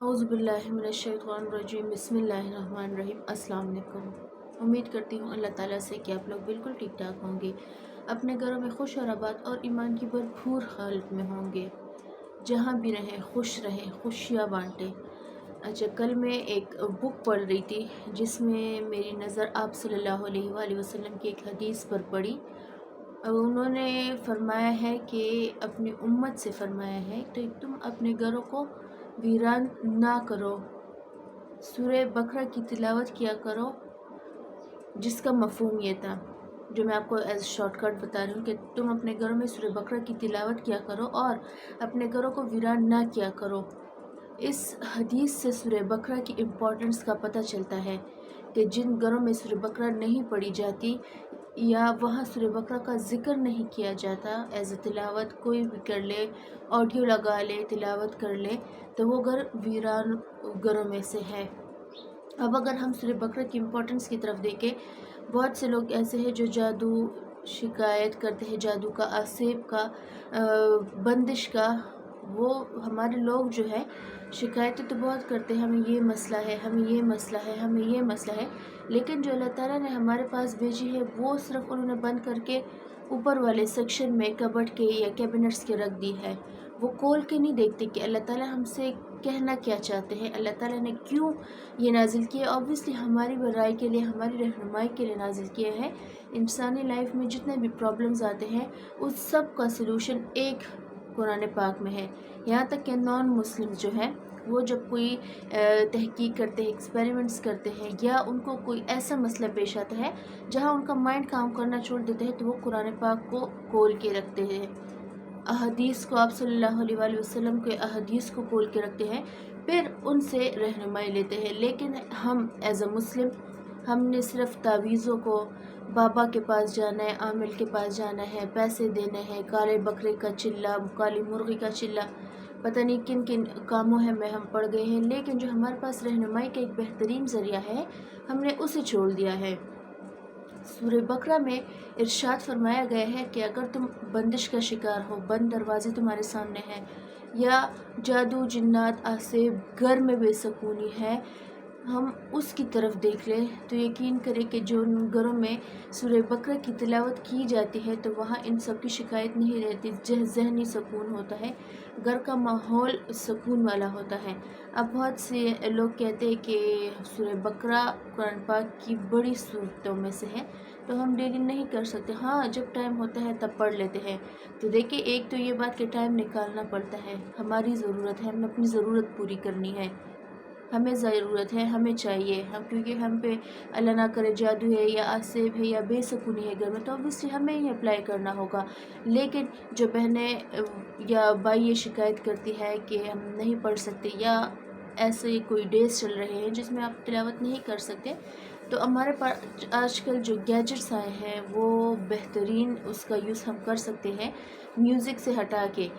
औज़ुबिल्लाहिमिनश्शैतानिर्रजीम बिस्मिल्लाहिर्रहमानिर्रहीम। अस्सलाम वालेकुम। उम्मीद करती हूँ अल्लाह ताला से कि आप लोग बिल्कुल ठीक ठाक होंगे, अपने घरों में खुश और आबाद और ईमान की भरपूर हालत में होंगे। जहाँ भी रहें खुश रहें, खुशियाँ बांटें। अच्छा, कल मैं एक बुक पढ़ रही थी जिसमें मेरी नज़र आप सल्लल्लाहु अलैहि वसल्लम की एक हदीस पर पड़ी। उन्होंने फरमाया है कि अपनी उम्मत से फरमाया है तो तुम अपने घरों को वीरान ना करो, सूरह बकरा की तिलावत किया करो। जिसका मफ़हूम ये था, जो मैं आपको एज शॉर्टकट बता रही हूँ, कि तुम अपने घरों में सूरह बकरा की तिलावत किया करो और अपने घरों को वीरान ना किया करो। इस हदीस से सूरह बकरा की इम्पोर्टेंस का पता चलता है कि जिन घरों में सूरह बकरा नहीं पढ़ी जाती या वहाँ सूरह बकरा का ज़िक्र नहीं किया जाता, एज तिलावत कोई भी कर ले, ऑडियो लगा ले, तिलावत कर ले, तो वो घर वीरान घरों में से है। अब अगर हम सूरह बकरा की इम्पोर्टेंस की तरफ देखें, बहुत से लोग ऐसे हैं जो जादू शिकायत करते हैं, जादू का, आसेब का, बंदिश का। वो हमारे लोग जो है शिकायतें तो बहुत करते हैं, हमें ये मसला है, हमें ये मसला है, हमें ये मसला है, लेकिन जो अल्लाह ताला ने हमारे पास भेजी है वो सिर्फ उन्होंने बंद करके ऊपर वाले सेक्शन में कबर्ड के या कैबिनेट्स के रख दी है। वो खोल के नहीं देखते कि अल्लाह ताला हमसे कहना क्या चाहते हैं, अल्लाह ताला ने क्यों ये नाजिल किए। ऑब्वियसली हमारी भलाई के लिए, हमारी रहनुमाई के लिए नाजिल किए हैं। इंसानी लाइफ में जितने भी प्रॉब्लम्स आते हैं उस सब का सलूशन एक कुरान पाक में है। यहाँ तक कि नॉन मुस्लिम जो है वो जब कोई तहकीक करते हैं, एक्सपेरिमेंट्स करते हैं, या उनको कोई ऐसा मसला पेश आता है जहाँ उनका माइंड काम करना छोड़ देते हैं, तो वो कुरान पाक को खोल के रखते हैं। अहदीस को, आप सल्लल्लाहु अलैहि वसल्लम के अहदीस को खोल के रखते हैं, फिर उनसे रहनुमाई लेते हैं। लेकिन हम एज अ मुस्लिम, हमने सिर्फ तावीज़ों को, बाबा के पास जाना है, आमिल के पास जाना है, पैसे देने हैं, काले बकरे का चिल्ला, काली मुर्गी का चिल्ला, पता नहीं किन किन कामों में हम पड़ गए हैं। लेकिन जो हमारे पास रहनुमाई का एक बेहतरीन ज़रिया है, हमने उसे छोड़ दिया है। सूरह बकरा में इरशाद फरमाया गया है कि अगर तुम बंदिश का शिकार हो, बंद दरवाजे तुम्हारे सामने हैं, या जादू जिन्नात आसेब, घर में बेसकूनी है, हम उसकी तरफ देख लें, तो यकीन करें कि जो उन घरों में सूरह बकरा की तिलावत की जाती है तो वहाँ इन सब की शिकायत नहीं रहती, ज़हनी सुकून होता है, घर का माहौल सुकून वाला होता है। अब बहुत से लोग कहते हैं कि सूरह बकरा कुरान पाक की बड़ी सूरतों में से है, तो हम डेली नहीं कर सकते। हाँ, जब टाइम होता है तब पढ़ लेते हैं। तो देखिए, एक तो ये बात कि टाइम निकालना पड़ता है, हमारी ज़रूरत है, हमें अपनी ज़रूरत पूरी करनी है, हमें ज़रूरत है, हमें चाहिए, हम, क्योंकि हम पे अल्लाह ना करे जादू है या आसेब है या बेसुकूनी है घर में, तो ऑब्वियसली हमें ही अप्लाई करना होगा। लेकिन जो बहनें या भाई ये शिकायत करती है कि हम नहीं पढ़ सकते, या ऐसे कोई डेज चल रहे हैं जिसमें आप तिलावत नहीं कर सकते, तो हमारे पास आजकल जो गैजेट्स आए हैं वो बेहतरीन, उसका यूज़ हम कर सकते हैं म्यूज़िक से हटा के।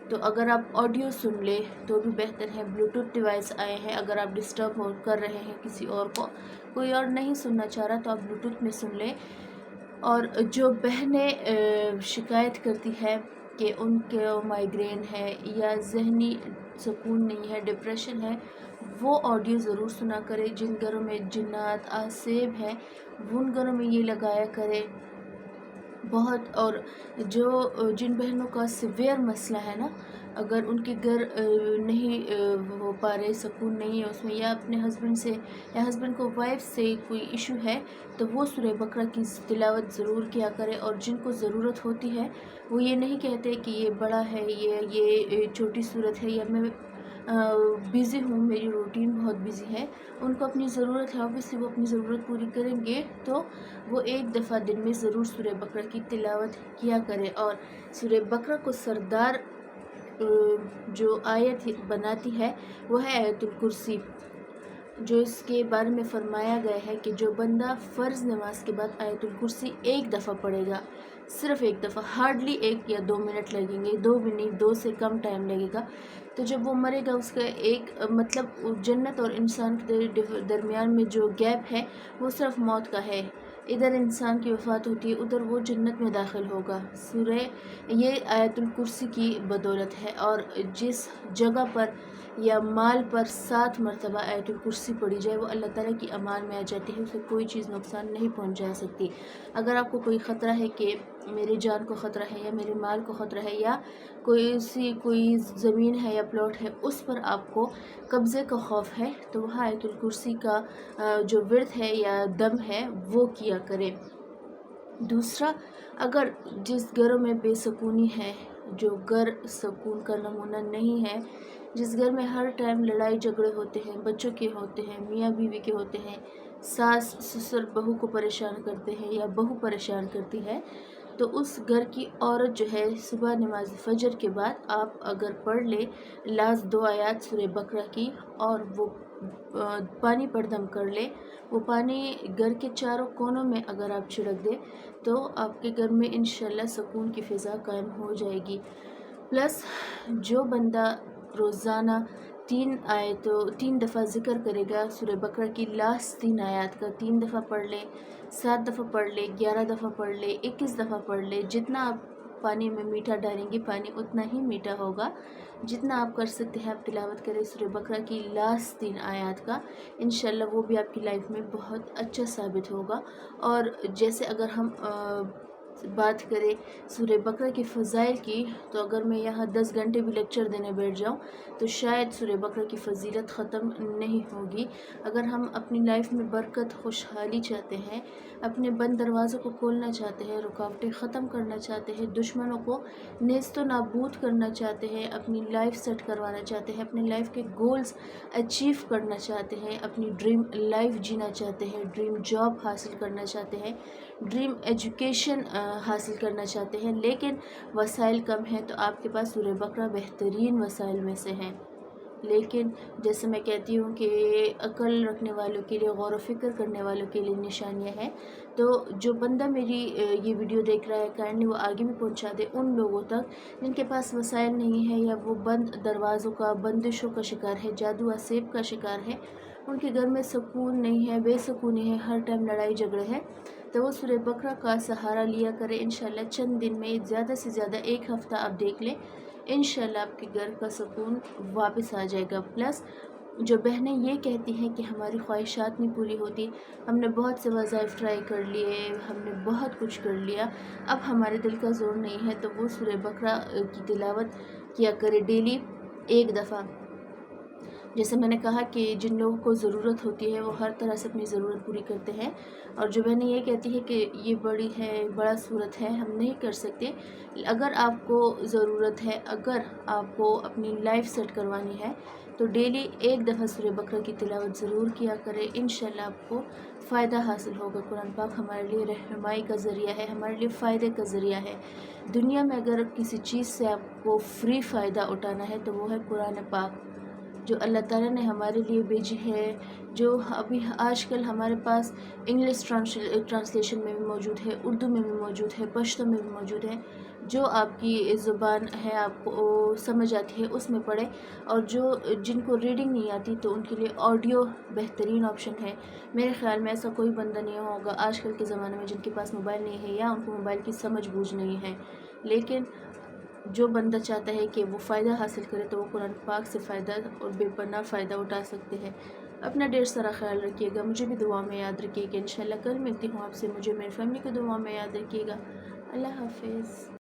तो अगर आप ऑडियो सुन ले तो भी बेहतर है। ब्लूटूथ डिवाइस आए हैं, अगर आप डिस्टर्ब हो कर रहे हैं किसी और को, कोई और नहीं सुनना चाह रहा, तो आप ब्लूटूथ में सुन लें। और जो बहनें शिकायत करती है कि उनके माइग्रेन है या ज़हनी सुकून नहीं है, डिप्रेशन है, वो ऑडियो ज़रूर सुना करें। जिन घरों में जिन्नात आसेब है, उन घरों में ये लगाया करें बहुत। और जो जिन बहनों का सिवियर मसला है ना, अगर उनके घर नहीं हो पा रहे, सुकून नहीं है उसमें, या अपने हस्बैंड से या हस्बैंड को वाइफ से कोई इशू है, तो वो सूरह बकरा की तिलावत ज़रूर किया करें। और जिनको ज़रूरत होती है वो ये नहीं कहते कि ये बड़ा है, ये छोटी सूरत है, या मैं बिज़ी हूँ, मेरी रूटीन बहुत बिज़ी है, उनको अपनी ज़रूरत है, ऑब्वियसली वो अपनी ज़रूरत पूरी करेंगे, तो वो एक दफ़ा दिन में ज़रूर सूरह बकरा की तिलावत किया करें। और सूरह बकरा को सरदार जो आयत बनाती है वो है आयतुल कुर्सी, जो इसके बारे में फरमाया गया है कि जो बंदा फ़र्ज़ नमाज के बाद आयतुल कुर्सी एक दफ़ा पढ़ेगा, सिर्फ़ एक दफ़ा, हार्डली 1 या 2 मिनट लगेंगे, 2 भी नहीं, 2 से कम टाइम लगेगा, तो जब वो मरेगा उसका एक मतलब जन्नत और इंसान के दरमियान में जो गैप है वो सिर्फ मौत का है। इधर इंसान की वफ़ात होती है, उधर वो जन्नत में दाखिल होगा। सूरह ये आयतुल कुर्सी की बदौलत है। और जिस जगह पर یا مال پر 7 مرتبہ آیت الکرسی پڑھی جائے، وہ اللہ تعالیٰ کی امان میں آ جاتی ہے، اسے کوئی چیز نقصان نہیں پہنچا سکتی۔ اگر آپ کو کوئی خطرہ ہے کہ میری جان کو خطرہ ہے یا میرے مال کو خطرہ ہے یا کوئی زمین ہے یا پلاٹ ہے اس پر آپ کو قبضے کا خوف ہے، تو وہاں آیت الکرسی کا جو ورد ہے یا دم ہے وہ کیا کریں۔ دوسرا، اگر جس گھروں میں بے سکونی ہے، جو گھر سکون کا نمونہ نہیں ہے، جس گھر میں ہر ٹائم لڑائی جھگڑے ہوتے ہیں، بچوں کے ہوتے ہیں، میاں بیوی کے ہوتے ہیں، ساس سسر بہو کو پریشان کرتے ہیں یا بہو پریشان کرتی ہے، تو اس گھر کی عورت جو ہے صبح نماز فجر کے بعد آپ اگر پڑھ لے لاز 2 آیات سورہ بقرہ کی اور وہ پانی پر دم کر لے، وہ پانی گھر کے چاروں کونوں میں اگر آپ چھڑک دیں تو آپ کے گھر میں انشاءاللہ سکون کی فضا قائم ہو جائے گی۔ پلس جو بندہ روزانہ 3 دفعہ ذکر کرے گا سورہ بقرہ کی لاسٹ 3 آیات کا، 3 دفعہ پڑھ لے، 7 دفعہ پڑھ لے، 11 دفعہ پڑھ لے، 21 دفعہ پڑھ لے، جتنا آپ پانی میں میٹھا ڈالیں گے پانی اتنا ہی میٹھا ہوگا، جتنا آپ کر سکتے ہیں آپ تلاوت کریں سورہ بقرہ کی لاسٹ 3 آیات کا، انشاءاللہ وہ بھی آپ کی لائف میں بہت اچھا ثابت ہوگا۔ اور جیسے اگر ہم بات کریں سورہ بقرہ کے فضائل کی، تو اگر میں یہاں 10 گھنٹے بھی لیکچر دینے بیٹھ جاؤں تو شاید سورہ بقرہ کی فضیلت ختم نہیں ہوگی۔ اگر ہم اپنی لائف میں برکت خوشحالی چاہتے ہیں، اپنے بند دروازوں کو کھولنا چاہتے ہیں، رکاوٹیں ختم کرنا چاہتے ہیں، دشمنوں کو نیست و نابود کرنا چاہتے ہیں، اپنی لائف سیٹ کروانا چاہتے ہیں، اپنی لائف کے گولز اچیو کرنا چاہتے ہیں، اپنی ڈریم لائف جینا چاہتے ہیں، ڈریم جاب حاصل کرنا چاہتے ہیں، ڈریم ایجوکیشن حاصل کرنا چاہتے ہیں، لیکن وسائل کم ہیں، تو آپ کے پاس سورہ بقرہ بہترین وسائل میں سے ہیں۔ لیکن جیسے میں کہتی ہوں کہ عقل رکھنے والوں کے لیے، غور و فکر کرنے والوں کے لیے نشانیاں ہیں، تو جو بندہ میری یہ ویڈیو دیکھ رہا ہے کائنڈلی وہ آگے بھی پہنچا دے ان لوگوں تک جن کے پاس وسائل نہیں ہے یا وہ بند دروازوں کا، بندشوں کا شکار ہے، جادو اسیب کا شکار ہے، ان کے گھر میں سکون نہیں ہے، بے سکونی ہے، ہر ٹائم لڑائی جھگڑے ہے، تو وہ سورہ بقرہ کا سہارا لیا کرے۔ انشاءاللہ چند دن میں زیادہ سے زیادہ 1 ہفتہ آپ دیکھ لیں، انشاءاللہ آپ کے گھر کا سکون واپس آ جائے گا۔ پلس جو بہنیں یہ کہتی ہیں کہ ہماری خواہشات نہیں پوری ہوتی، ہم نے بہت سے وظائف ٹرائی کر لیے، ہم نے بہت کچھ کر لیا، اب ہمارے دل کا زور نہیں ہے، تو وہ سورہ بقرہ کی تلاوت کیا کرے ڈیلی 1 دفعہ۔ جیسے میں نے کہا کہ جن لوگوں کو ضرورت ہوتی ہے وہ ہر طرح سے اپنی ضرورت پوری کرتے ہیں، اور جو بہنیں یہ کہتی ہے کہ یہ بڑا صورت ہے ہم نہیں کر سکتے، اگر آپ کو ضرورت ہے، اگر آپ کو اپنی لائف سیٹ کروانی ہے تو ڈیلی 1 دفعہ سورہ بقرہ کی تلاوت ضرور کیا کرے، انشاءاللہ آپ کو فائدہ حاصل ہوگا۔ قرآن پاک ہمارے لیے رہنمائی کا ذریعہ ہے، ہمارے لیے فائدے کا ذریعہ ہے۔ دنیا میں اگر کسی چیز سے آپ کو فری فائدہ اٹھانا ہے تو وہ ہے قرآن پاک، جو اللہ تعالیٰ نے ہمارے لیے بھیجی ہے، جو ابھی آج کل ہمارے پاس انگلش ٹرانسلیشن میں بھی موجود ہے، اردو میں بھی موجود ہے، پشتو میں بھی موجود ہے، جو آپ کی زبان ہے آپ کو سمجھ آتی ہے اس میں پڑھیں، اور جن کو ریڈنگ نہیں آتی تو ان کے لیے آڈیو بہترین آپشن ہے۔ میرے خیال میں ایسا کوئی بندہ نہیں ہوگا آج کل کے زمانے میں جن کے پاس موبائل نہیں ہے یا ان کو موبائل کی سمجھ بوجھ نہیں ہے، لیکن جو بندہ چاہتا ہے کہ وہ فائدہ حاصل کرے تو وہ قرآن پاک سے فائدہ اور بے پناہ فائدہ اٹھا سکتے ہیں۔ اپنا ڈھیر سارا خیال رکھیے گا، مجھے بھی دعا میں یاد رکھیے گا، انشاءاللہ کل ملتی ہوں آپ سے، مجھے میری فیملی کو دعا میں یاد رکھیے گا۔ اللہ حافظ۔